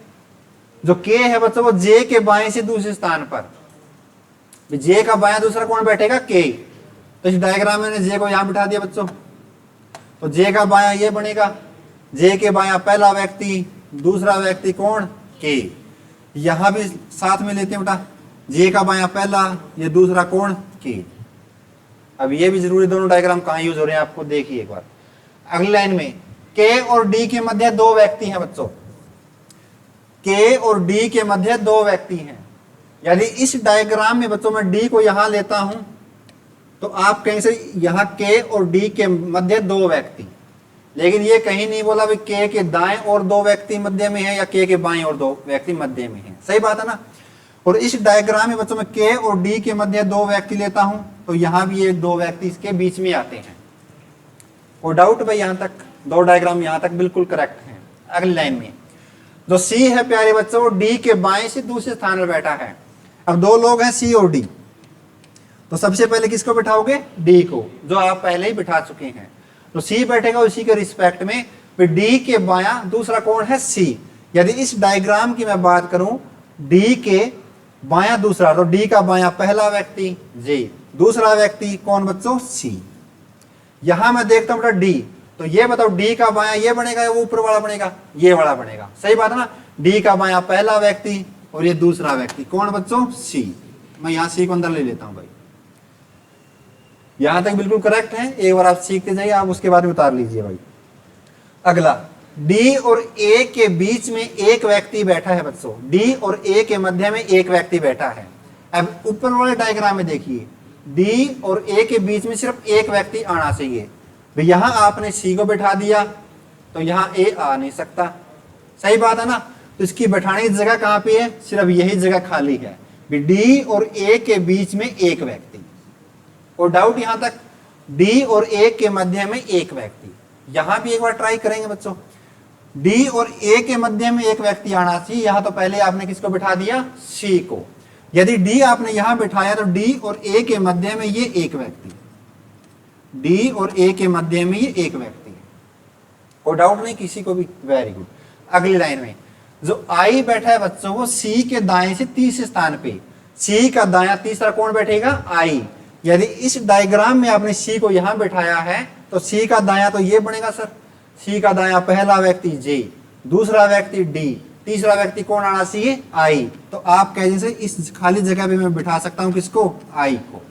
जो के है बच्चों, वो जे के बाएं से दूसरे स्थान पर। जे का बायां दूसरा कौन बैठेगा? के। तो इस डायग्राम में जे को यहां बिठा दिया बच्चों, तो जे का बायां ये बनेगा। जे के बायां पहला व्यक्ति, दूसरा व्यक्ति कौन? के। यहां भी साथ में लेते हैं बेटा, जे का बायां पहला, ये दूसरा कौन? के। अब ये भी जरूरी, दोनों डायग्राम कहां यूज हो रहे हैं आपको देखिए एक बार। अगली लाइन में के और डी के मध्य 2 व्यक्ति हैं बच्चों। के और डी के मध्य 2 व्यक्ति हैं। यदि इस डायग्राम में बच्चों मैं डी को यहां लेता हूं तो आप कहीं से यहां के और डी के मध्य 2 व्यक्ति, लेकिन ये कहीं नहीं बोला भी के दाएं और 2 व्यक्ति मध्य में है या के बाएं और 2 व्यक्ति मध्य में है। सही बात है ना? और इस डायग्राम में बच्चों में के और डी के मध्य 2 व्यक्ति लेता हूं तो यहां भी ये 2 व्यक्ति इसके बीच में आते हैं। कोई डाउट भाई? यहां तक 2 डायग्राम यहां तक बिल्कुल करेक्ट है। अगली लाइन में जो सी है प्यारे बच्चों, वो डी के बाएं से दूसरे स्थान पर बैठा है। अब 2 लोग हैं सी और डी, तो सबसे पहले किसको बिठाओगे? डी को, जो आप पहले ही बिठा चुके हैं। तो सी बैठेगा उसी के रिस्पेक्ट में, फिर डी के बायां दूसरा कौन है? सी। यदि इस डायग्राम की मैं बात करूं, डी के बायां दूसरा, तो डी का बायां पहला व्यक्ति जे, दूसरा व्यक्ति कौन बच्चों? सी। यहां मैं देखता हूं डी, तो ये बताओ डी का बायां ये बनेगा या वो ऊपर वाला बनेगा? ये वाला बनेगा। सही बात है ना? डी का बायां पहला व्यक्ति और ये दूसरा व्यक्ति कौन बच्चों? सी। मैं यहां सी को अंदर ले लेता हूं भाई। यहां तक बिल्कुल करेक्ट है। एक बार आप सीखते जाइए, आप उसके बाद में उतार लीजिए भाई। अगला, डी और ए के बीच में एक व्यक्ति बैठा है बच्चों। डी और ए के मध्य में एक व्यक्ति बैठा है। अब ऊपर वाले डायग्राम में देखिए, डी और ए के बीच में सिर्फ एक व्यक्ति आना चाहिए। तो यहां आपने सी को बैठा दिया तो यहां ए आ नहीं सकता। सही बात है ना? तो इसकी बैठाने की जगह कहां पे है? सिर्फ यही जगह खाली है। डी और ए के बीच में एक व्यक्ति। और डाउट यहां तक? डी और ए के मध्य में एक व्यक्ति। यहां भी एक बार ट्राई करेंगे बच्चों। डी और ए के मध्य में एक व्यक्ति आना चाहिए। यहां तो पहले आपने किसको बिठा दिया? सी को। यदि डी आपने यहां बिठाया तो डी और ए के मध्य में ये एक व्यक्ति, डी और ए के मध्य में ये एक व्यक्ति। कोई डाउट नहीं किसी को भी? Very good. अगली लाइन में जो आई बैठा है बच्चों, वो सी के दाएं से तीसरे स्थान पे। सी का दायां तीसरा कौन बैठेगा? आई। यदि इस डायग्राम में आपने सी को यहां बैठाया है तो सी का दाया तो ये बनेगा सर, सी का दाया पहला व्यक्ति जे, दूसरा व्यक्ति डी, तीसरा व्यक्ति कौन आना चाहिए आई। तो आप कह जैसे इस खाली जगह पे मैं बिठा सकता हूं किसको, आई को।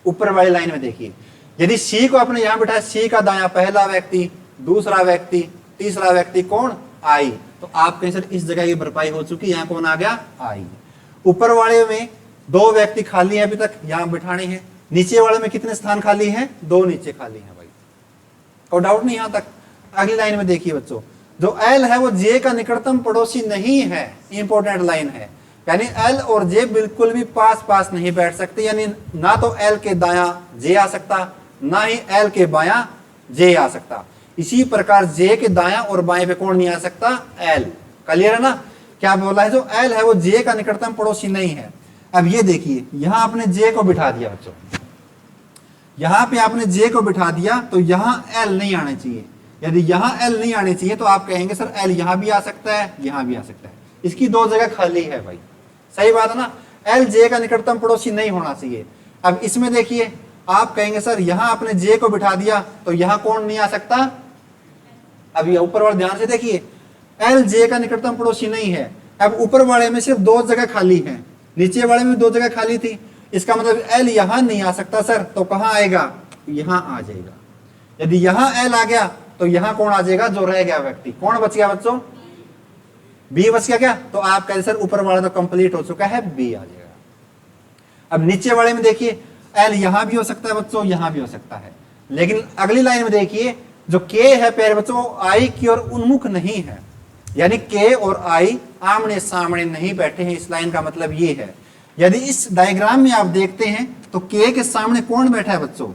ऊपर वाली लाइन में देखिए, यदि सी को आपने यहां बिठाया, सी का दाया पहला व्यक्ति, दूसरा व्यक्ति, तीसरा व्यक्ति कौन आई, तो आप कहें सर इस जगह की भरपाई हो चुकी, यहां कौन आ गया आई। ऊपर वाले में दो व्यक्ति खाली है अभी तक, यहां बिठाने हैं। नीचे वाले में कितने स्थान खाली हैं, दो नीचे खाली हैं भाई, कोई डाउट नहीं यहां तक। अगली लाइन में देखिए बच्चों, जो एल है वो जे का निकटतम पड़ोसी नहीं है, इंपॉर्टेंट लाइन है, यानी एल और जे बिल्कुल भी पास पास नहीं बैठ सकते, यानी ना तो एल के दाया जे आ सकता, ना ही एल के बाया जे आ सकता। इसी प्रकार जे के दाया और बाएं पे कौन नहीं आ सकता, एल। क्लियर है ना, क्या बोला है, जो एल है वो जे का निकटतम पड़ोसी नहीं है। अब ये देखिए, यहां आपने जे को बिठा दिया बच्चों, यहां पे आपने जे को बिठा दिया, तो यहां एल नहीं आने चाहिए। यदि यहां एल नहीं आने चाहिए तो आप कहेंगे सर एल यहां भी आ सकता है, यहां भी आ सकता है, इसकी दो जगह खाली है भाई, सही बात है ना। एल जे का निकटतम पड़ोसी नहीं होना चाहिए। अब इसमें देखिए, आप कहेंगे सर यहां आपने जे को बिठा दिया तो यहां कौन नहीं आ सकता। अब ये ऊपर वाले ध्यान से देखिए, एल जे का निकटतम पड़ोसी नहीं है। अब ऊपर वाले में सिर्फ दो जगह खाली है, नीचे वाले में दो जगह खाली थी, इसका मतलब एल यहां नहीं आ सकता सर, तो कहां आएगा, यहां आ जाएगा। यदि यहां एल आ गया तो यहां कौन आ जाएगा, जो रह गया व्यक्ति, कौन बच गया बच्चों, बी बच गया क्या। तो आप कहें सर ऊपर वाला तो कंप्लीट हो चुका है, बी आ जाएगा। अब नीचे वाले में देखिए, एल यहां भी हो सकता है बच्चों, यहां भी हो सकता है, लेकिन अगली लाइन में देखिए, जो के है प्यारे बच्चों, आई की ओर उन्मुख नहीं है, यानी के और आई आमने सामने नहीं बैठे हैं। इस लाइन का मतलब ये है, यदि इस डायग्राम में आप देखते हैं तो के के सामने कौन बैठा है बच्चों,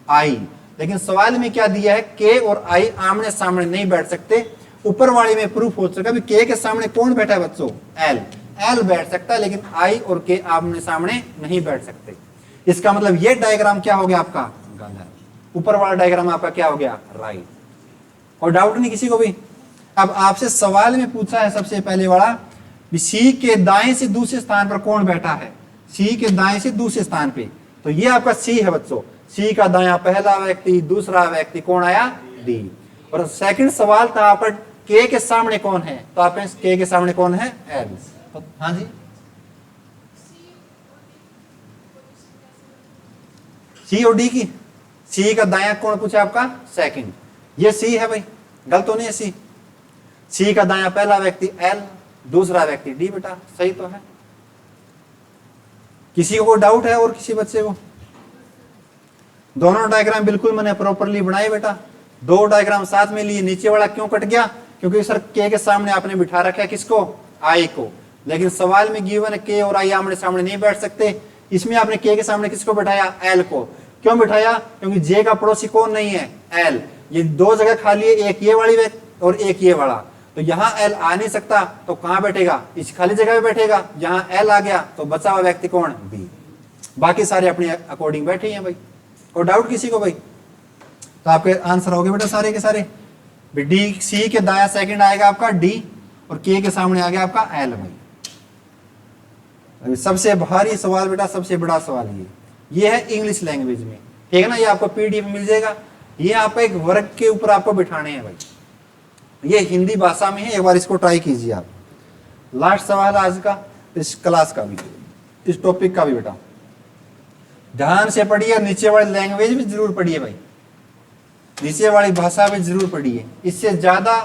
आई, लेकिन सवाल में क्या दिया है, के और आई आमने सामने नहीं बैठ सकते। ऊपर वाले में प्रूफ हो चुका है, के के सामने कौन बैठा है बच्चों, एल, एल बैठ सकता है, लेकिन आई और के आमने सामने नहीं बैठ सकते। इसका मतलब ये डायग्राम क्या हो गया आपका, गलत। ऊपर वाला डायग्राम आपका क्या हो गया, राइट। कोई डाउट नहीं किसी को भी। अब आपसे सवाल में पूछा है सबसे पहले वाला, सी के दाएं से दूसरे स्थान पर कौन बैठा है, सी के दाएं से दूसरे स्थान पे, तो ये आपका सी है बच्चों। सी का दाया पहला व्यक्ति, दूसरा व्यक्ति कौन आया, डी। और सेकंड सवाल था आपका, के सामने कौन है, तो आप के सामने कौन है, एल। तो हाँ जी, सी और डी की, सी का दाया कौन पूछा आपका, सेकंड, ये सी है भाई, गलत तो नहीं है सी। सी का दाया पहला व्यक्ति एल, दूसरा व्यक्ति डी, बेटा सही तो है। किसी को डाउट है और किसी बच्चे को। दोनों डायग्राम बिल्कुल मैंने प्रॉपरली बनाए बेटा, दो डायग्राम साथ में लिए। नीचे वाला क्यों कट गया, क्योंकि सर के सामने आपने बिठा रखा है किसको, आई को, लेकिन सवाल में गिवन है के और आई आमने सामने नहीं बैठ सकते। इसमें आपने के सामने किसको बिठाया, एल को। क्यों बिठाया, क्योंकि जे का पड़ोसी कौन नहीं है, एल। ये दो जगह खाली है, एक ये वाली और एक ये वाला, तो यहाँ एल आ नहीं सकता, तो कहां बैठेगा, इस खाली जगह पे बैठेगा। यहाँ एल आ गया तो बचा हुआ व्यक्ति कौन, बी। बाकी सारे अपने अकॉर्डिंग बैठे हैं भाई। कोई डाउट किसी को भाई, तो आपके आंसर हो गए बेटा सारे के सारे। डी, सी के दाया सेकंड आएगा आपका डी, और के सामने आ गया आपका एल भाई। अभी सबसे भारी सवाल बेटा, सबसे बड़ा सवाल ये है इंग्लिश लैंग्वेज में, ठीक है ना। ये आपको पीडीएफ मिल जाएगा, ये आपका एक वर्ग के ऊपर आपको बिठाने हैं भाई। ये हिंदी भाषा में है, एक बार इसको ट्राई कीजिए आप। लास्ट सवाल आज का, इस क्लास का भी, इस टॉपिक का भी बेटा ध्यान से पढ़िए। नीचे वाली लैंग्वेज भी जरूर पढ़िए भाई, नीचे वाली भाषा भी जरूर पढ़िए। इससे ज्यादा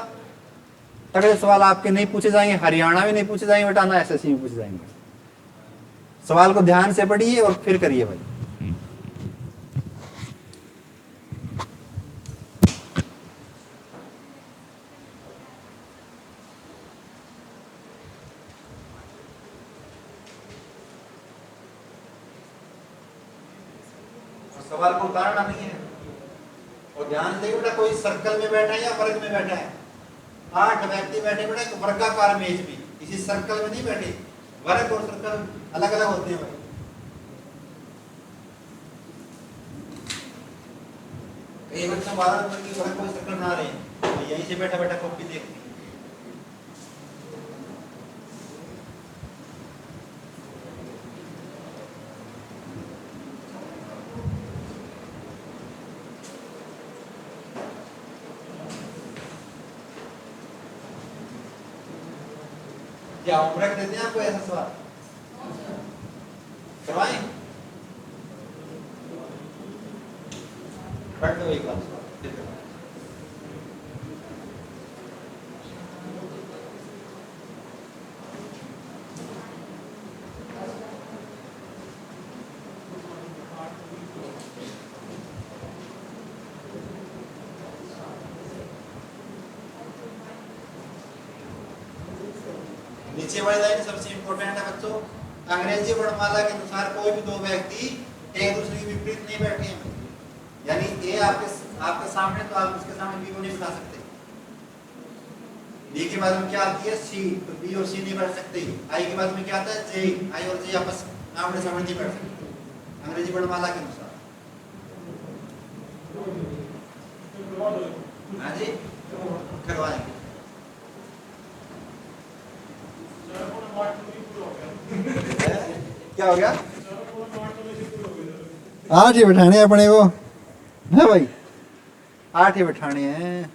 तगड़े सवाल आपके नहीं पूछे जाएंगे, हरियाणा में नहीं पूछे जाएंगे बेटा, ना एसएससी में पूछे जाएंगे। सवाल को ध्यान से पढ़िए और फिर करिए भाई। सवाल को उतारना नहीं है, और ध्यान से बेटा कोई सर्कल में बैठा है या वर्ग में बैठा है। 8 व्यक्ति बैठे बेटा एक वर्गाकार मेज में, किसी सर्कल में नहीं बैठे। वर्ग और सर्कल अलग अलग होते हैं भाई। कई बच्चे 12 नंबर की वर्ग कोई सर्कल बना रहे हैं, तो यहीं से बैठा बैठा कॉपी देख। क्या होमवर्क देते हैं आपको ऐसा सवाल करवाएं? बैठ दो एक बार। नीचे वाली लाइन सबसे इंपॉर्टेंट है बच्चों। अंग्रेजी वर्णमाला के अनुसार कोई भी दो व्यक्ति एक दूसरे के विपरीत नहीं बैठे हैं। यानी ए आपके सामने तो आप उसके सामने बी को नहीं बिठा सकते। बी के बाद में क्या आती है सी, तो बी और सी नहीं बैठ सकते। आई के बाद में क्या आता है जे, आई और जे आपस आमने सामने नहीं बैठ सकते अंग्रेजी वर्णमाला के अनुसार। हाँ जी करवाएंगे। क्या हो गया? 8 ही बिठाने अपने को है भाई, 8 ही बिठाने हैं।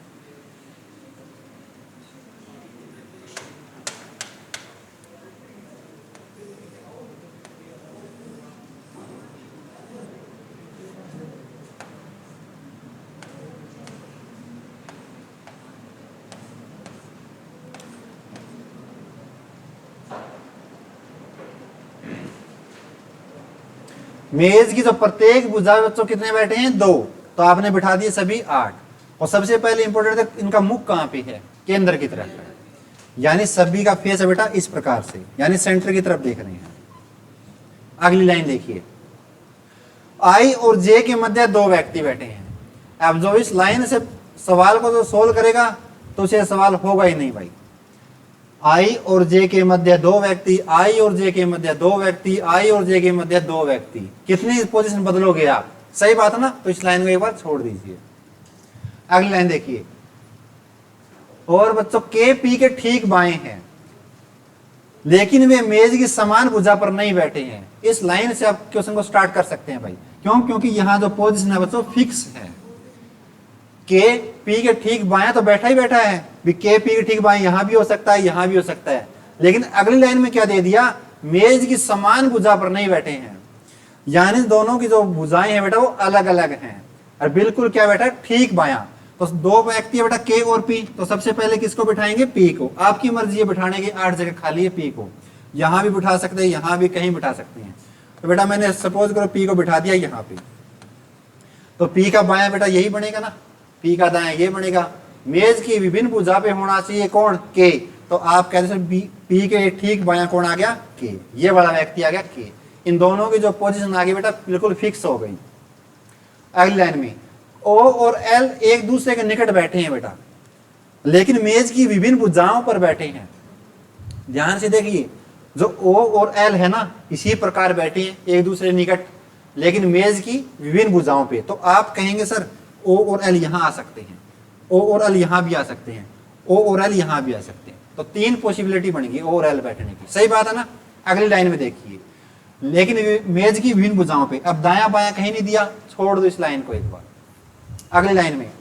मेज की जो प्रत्येक भुजा बच्चों कितने बैठे हैं 2, तो आपने बिठा दिए सभी 8। और सबसे पहले इंपॉर्टेंट है इनका मुख कहाँ पे है, केंद्र की तरफ है। यानी सभी का फेस है बेटा इस प्रकार से, यानी सेंटर की तरफ देख रहे हैं। अगली लाइन देखिए, आई और जे के मध्य 2 व्यक्ति बैठे हैं। अब जो इस लाइन से सवाल को जो सोल्व करेगा तो उसे सवाल होगा ही नहीं भाई। आई और जे के मध्य 2 व्यक्ति, आई और जे के मध्य 2 व्यक्ति, आई और जे के मध्य 2 व्यक्ति, कितनी पोजीशन बदलोगे आप? सही बात है ना? तो इस लाइन को एक बार छोड़ दीजिए। अगली लाइन देखिए, और बच्चों के पी के ठीक बाएं हैं लेकिन वे मेज की समान भुजा पर नहीं बैठे हैं। इस लाइन से आप क्वेश्चन को स्टार्ट कर सकते हैं भाई। क्यों? क्योंकि यहां जो पोजीशन है बच्चों फिक्स है। के पी के ठीक बाएं तो बैठा ही बैठा है, के पी के ठीक बाएं यहां भी हो सकता है, यहां भी हो सकता है। लेकिन अगली लाइन में क्या दे दिया, मेज की समान भुजा पर नहीं बैठे हैं। यानी दोनों की जो भुजाएं हैं बेटा वो अलग अलग हैं और बिल्कुल क्या बैठा ठीक बायां। तो 2 व्यक्ति है बेटा के और पी, तो सबसे पहले किसको बिठाएंगे? पी को। आपकी मर्जी है बिठाने की, 8 जगह खाली है पी को, यहां भी बिठा सकते हैं, यहां भी कहीं बिठा सकते हैं। तो बेटा मैंने सपोज करो पी को बिठा दिया यहां पे, तो पी का बायां बेटा यही बनेगा ना, पी का दायां ये बनेगा। मेज की विभिन्न भुजा पे होना चाहिए कौन? के। तो आप कहते हैं पी के ठीक बायां कौन आ गया? के। ये वाला व्यक्ति आ गया के। इन दोनों की जो पोजीशन आ गई बेटा बिल्कुल फिक्स हो गई। अगली लाइन में ओ और एल एक दूसरे के निकट बैठे हैं बेटा, लेकिन मेज की विभिन्न भुजाओं पर बैठे हैं। ध्यान से देखिए, जो ओ और एल है ना इसी प्रकार बैठे हैं एक दूसरे निकट, लेकिन मेज की विभिन्न भुजाओं पे। तो आप कहेंगे सर ओ और एल यहां आ सकते हैं, ओ और एल यहां भी आ सकते हैं, ओ और एल यहां भी आ सकते हैं। तो 3 पॉसिबिलिटी बनेगी ओ और एल बैठने की। सही बात है ना? अगली लाइन में देखिए, लेकिन मेज की विभिन्न भुजाओं पे। अब दायां बायां कहीं नहीं दिया, छोड़ दो इस लाइन को एक बार। अगली लाइन में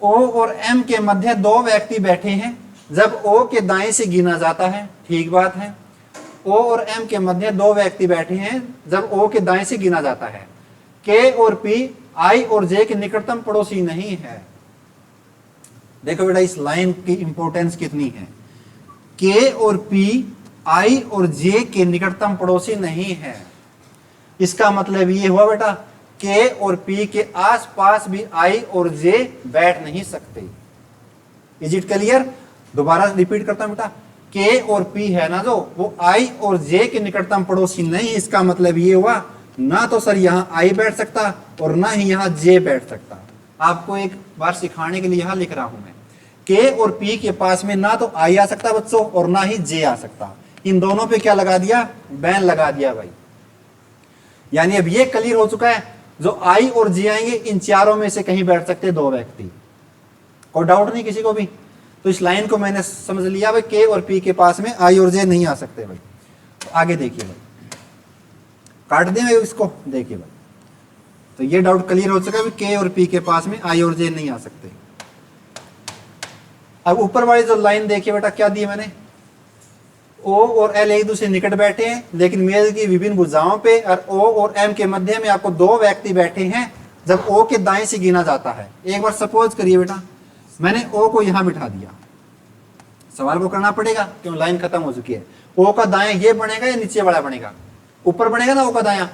ओ और एम के मध्य 2 व्यक्ति बैठे हैं जब ओ के दाएं से गिना जाता है। ठीक बात है, ओ और एम के मध्य 2 व्यक्ति बैठे हैं जब ओ के दाएं से गिना जाता है। के और पी आई और जे के निकटतम पड़ोसी नहीं है। देखो बेटा इस लाइन की इंपॉर्टेंस कितनी है। के और पी आई और जे के निकटतम पड़ोसी नहीं है। इसका मतलब ये हुआ बेटा के और पी के आसपास भी आई और जे बैठ नहीं सकते। Is it clear? दोबारा रिपीट करता हूं बेटा, के और पी है ना जो, वो आई और जे के निकटतम पड़ोसी नहीं। इसका मतलब ये हुआ ना तो सर यहां आई बैठ सकता और ना ही यहां जे बैठ सकता। आपको एक बार सिखाने के लिए यहां लिख रहा हूं मैं, के और पी के पास में ना तो आई आ सकता बच्चों और ना ही जे आ सकता। इन दोनों पे क्या लगा दिया? बैन लगा दिया भाई। यानी अब ये क्लियर हो चुका है, जो आई और जे आएंगे इन चारों में से कहीं बैठ सकते 2 व्यक्ति। कोई डाउट नहीं किसी को भी? तो इस लाइन को मैंने समझ लिया भाई, के और पी के पास में आई और जे नहीं आ सकते भाई। तो आगे देखिए भाई, काट दें इसको, देखिए भाई। तो ये डाउट क्लियर हो चुका है, के और पी के पास में आई और जे नहीं आ सकते। अब ऊपर वाली जो लाइन देखिए बेटा क्या दी मैंने, O और L एक दूसरे निकट बैठे हैं, लेकिन मेज की विभिन्न भुजाओं पे और O और M के मध्य में आपको दो व्यक्ति बैठे हैं जब O के दाएं से गिना जाता है। एक बार सपोज करिए बेटा, मैंने O को यहां बिठा दिया, सवाल को करना पड़ेगा क्यों, लाइन खत्म हो चुकी है। O का दाएं ये बनेगा या नीचे वाला बनेगा, ऊपर बनेगा ना O का दायां।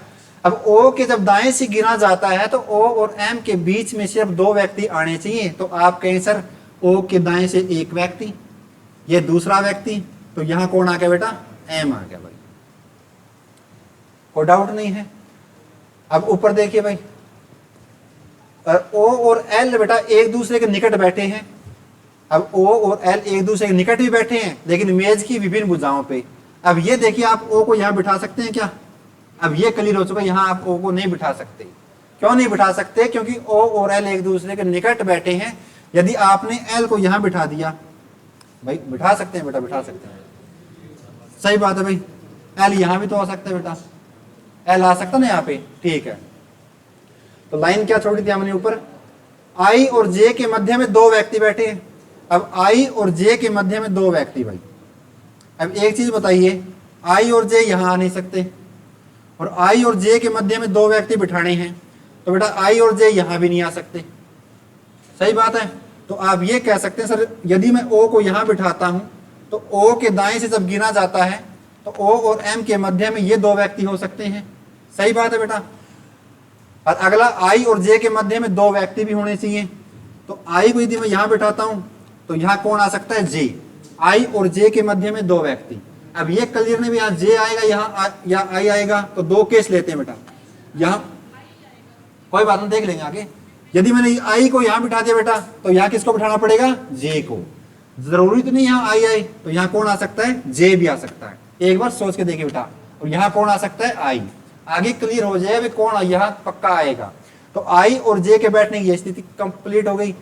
अब O के जब दाएं से गिना जाता है तो O और M के बीच में सिर्फ दो व्यक्ति आने चाहिए। तो आप कहें सर O के दाएं से एक व्यक्ति, ये दूसरा व्यक्ति, तो यहां कौन आ गया बेटा, M आ गया भाई, कोई डाउट नहीं है। अब ऊपर देखिए भाई, और O और L बेटा एक दूसरे के निकट बैठे हैं। अब O और L एक दूसरे के निकट भी बैठे हैं लेकिन मेज की विभिन्न भुजाओं पे। अब ये देखिए, आप O को यहां बिठा सकते हैं क्या, अब ये क्लियर हो चुका है, यहां आप O को नहीं बिठा सकते। क्यों नहीं बिठा सकते, क्योंकि O और L एक दूसरे के निकट बैठे हैं। यदि आपने L को यहां बिठा दिया, भाई बिठा सकते हैं बेटा, बिठा सकते हैं, सही बात है भाई, L यहां भी तो आ सकता है बेटा, L आ सकता ना यहाँ पे, ठीक है। तो लाइन क्या छोड़ी थी हमने ऊपर, I और J के मध्य में दो व्यक्ति बैठे हैं। अब I और J के मध्य में दो व्यक्ति भाई, अब एक चीज बताइए, I और J यहां आ नहीं सकते और I और J के मध्य में दो व्यक्ति बिठाने हैं, तो बेटा I और J यहां भी नहीं आ सकते, सही बात है। तो आप ये कह सकते हैं सर, यदि मैं O को यहां बिठाता हूं तो O के दाएं से जब गिना जाता है तो O और M के मध्य में ये दो व्यक्ति हो सकते हैं, सही बात है बेटा। और अगला I और J के मध्य में दो व्यक्ति भी होने चाहिए। तो I को यदि मैं यहां बिठाता हूं तो यहां कौन आ सकता है, J, I और J के मध्य में दो व्यक्ति। अब ये क्लियर नहीं भी, यहाँ J आएगा यहाँ I आएगा, तो दो केस लेते हैं बेटा, यहाँ कोई बात नहीं, देख लेंगे आगे। यदि मैंने I को यहाँ बिठा दिया बेटा, तो यहाँ किसको बिठाना पड़ेगा, J को। जरूरी तो नहीं यहाँ I आए, तो यहाँ कौन आ सकता है, J भी आ सकता है। एक बार सोच के देखिए बेटा, और यहाँ कौन आ सकता है, I। आगे क्लियर हो जाए अभी कौन यहाँ पक्का आएगा। तो I और J के बैठने की स्थिति कंप्लीट हो गई।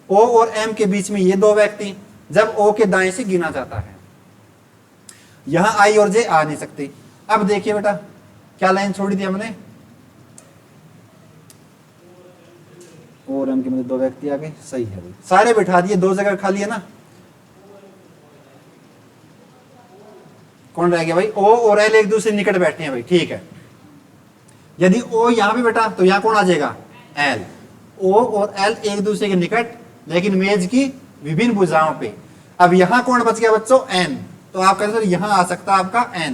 O और M के बीच में ये दो व्यक्ति जब O के दाएं से गिना जाता है, यहां I और J आ नहीं सकते। अब देखिए बेटा, क्या लाइन छोड़ी थी हमने, O और M के मध्य दो व्यक्ति आ गए, सही है भाई, सारे बिठा दिए, दो जगह खाली है ना। कौन रह गया भाई, O और L एक दूसरे निकट बैठे हैं भाई, ठीक है। यदि O यहां पे बेटा, तो यहां कौन आ जाएगा, L। O और L एक दूसरे के निकट लेकिन मेज की विभिन्न भुजाओं पे। अब यहां कौन बच गया बच्चों, N, तो आप कहते हैं यहां आ सकता है आपका N।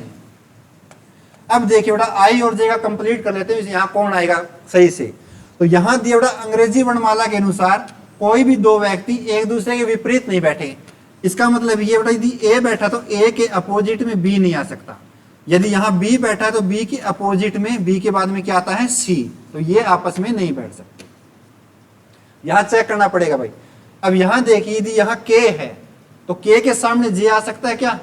अब देखिए बेटा, I और J का कंप्लीट कर लेते हैं, यहां कौन आएगा सही से। तो यहां दिया बेटा, अंग्रेजी वर्णमाला के अनुसार कोई भी दो व्यक्ति एक दूसरे के विपरीत नहीं बैठे। इसका मतलब ये बेटा, यदि A बैठा तो A के अपोजिट में B नहीं आ सकता। यदि यहाँ B बैठा है तो B के अपोजिट में, B के बाद में क्या आता है, C, तो ये आपस में नहीं बैठ सकते। यहां चेक करना पड़ेगा भाई। अब यहां देखिए, यदि यहाँ K है तो K के सामने J आ सकता है क्या,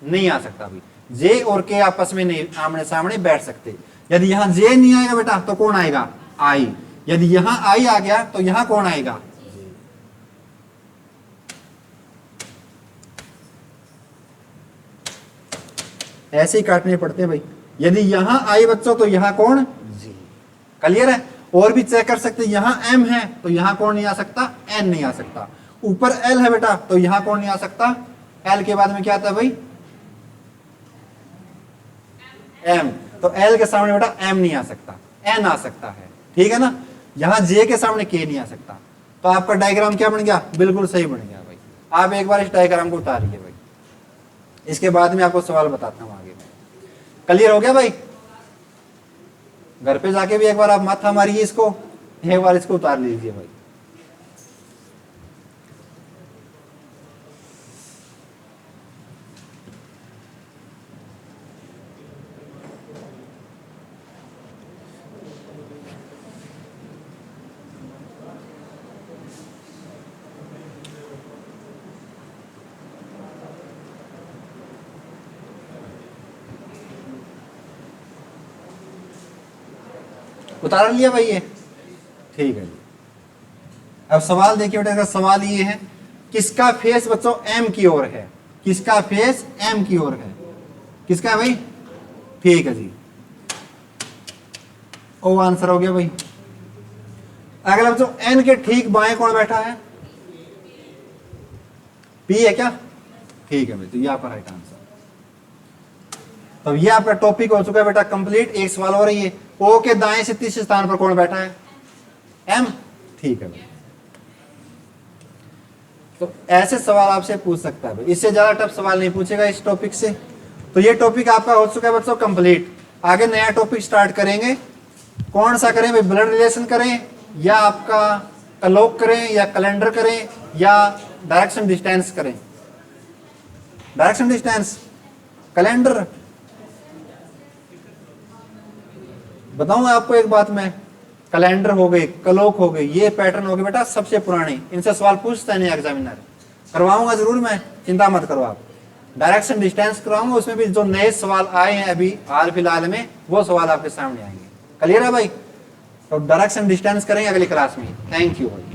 नहीं आ सकता भाई। J और K आपस में नहीं आमने सामने बैठ सकते। यदि यहाँ J नहीं आएगा बेटा तो कौन आएगा, I। यदि यहाँ I आ गया तो यहाँ कौन आएगा, ऐसे ही काटने पड़ते हैं भाई। यदि यहां I बच्चों तो यहां कौन, J। क्लियर है। और भी चेक कर सकते हैं, यहां M है तो यहां कौन नहीं आ सकता, N नहीं आ सकता। ऊपर L है बेटा तो यहां कौन नहीं आ सकता, L के बाद में क्या आता है भाई, M। तो L के सामने बेटा M नहीं आ सकता, N आ सकता है, ठीक है ना। यहां J के सामने K नहीं आ सकता। तो आपका डायग्राम क्या बन गया, बिल्कुल सही बन गया भाई। आप एक बार इस डायग्राम को उतारिए भाई, इसके बाद में आपको सवाल बताता हूं आगे। क्लियर हो गया भाई। घर पे जाके भी एक बार आप माथा मारिए इसको, एक बार इसको उतार लीजिए भाई। उतार लिया भाई ये, ठीक है जी। अब सवाल देखिए बेटा, इसका सवाल ये है, किसका फेस बच्चों M की ओर है, किसका फेस M की ओर है, किसका है भाई, ठीक है जी, ओ आंसर हो गया भाई। अगला बच्चों, N के ठीक बाएं कौन बैठा है, P है क्या, ठीक है भाई, तो यहां पर राइट आंसर। तो ये आपका टॉपिक हो चुका है बेटा कंप्लीट। एक सवाल हो रही है, ओ के दाएं से तीसरे स्थान पर कौन बैठा है? एम। ठीक है भाई, तो ऐसे सवाल आपसे पूछ सकता है भाई, इससे ज्यादा टफ सवाल नहीं पूछेगा इस टॉपिक से। तो ये टॉपिक आपका हो चुका है बच्चों कंप्लीट। आगे नया टॉपिक स्टार्ट करेंगे। कौन सा करें भाई? ब्लड रिलेशन करें, या आपका कलोक करें, या कैलेंडर करें, या डायरेक्शन डिस्टेंस करें? Direction distance, calendar. बताऊं आपको एक बात, मैं कैलेंडर हो गई, कलोक हो गई, ये पैटर्न हो गए बेटा सबसे पुराने, इनसे सवाल पूछता नहीं एग्जामिनर। करवाऊंगा जरूर मैं, चिंता मत करो आप। डायरेक्शन डिस्टेंस करवाऊंगा, उसमें भी जो नए सवाल आए हैं अभी हाल फिलहाल में, वो सवाल आपके सामने आएंगे। क्लियर है भाई? तो डायरेक्शन डिस्टेंस करेंगे अगली क्लास में। थैंक यू भाई।